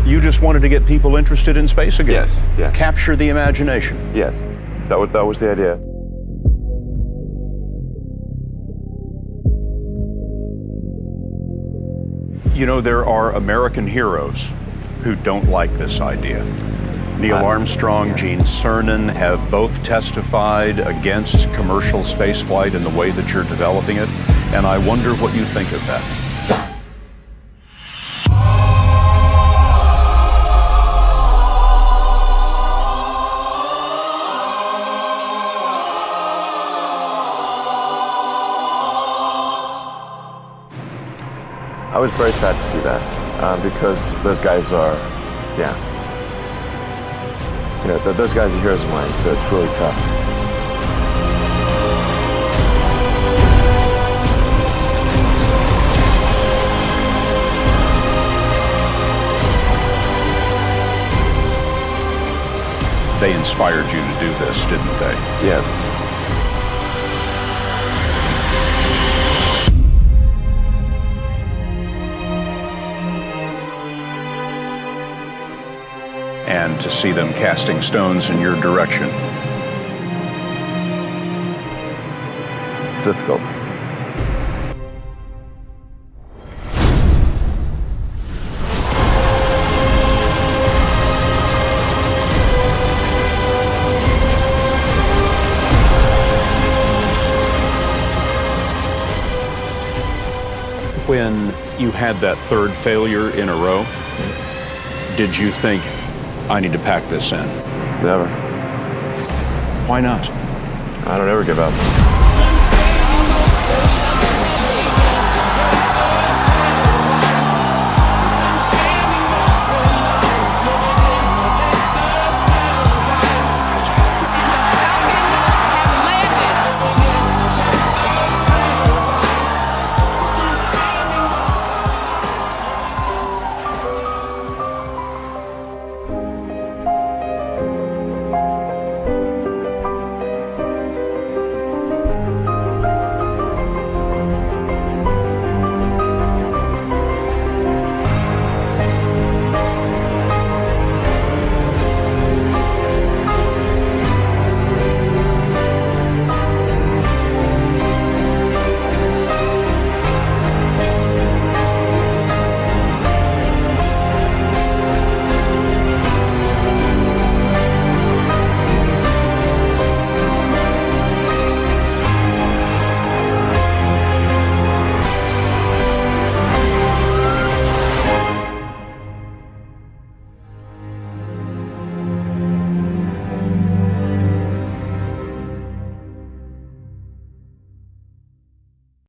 You just wanted to get people interested in space again? Yes, yeah. Capture the imagination? Yes, that was the idea. You know, there are American heroes who don't like this idea. Neil Armstrong, Gene Cernan have both testified against commercial spaceflight in the way that you're developing it, and I wonder what you think of that. I was very sad to see that because those guys are, those guys are heroes of mine, so it's really tough. They inspired you to do this, didn't they? Yes. And to see them casting stones in your direction. It's difficult. When you had that third failure in a row, did you think, I need to pack this in? Never. Why not? I don't ever give up.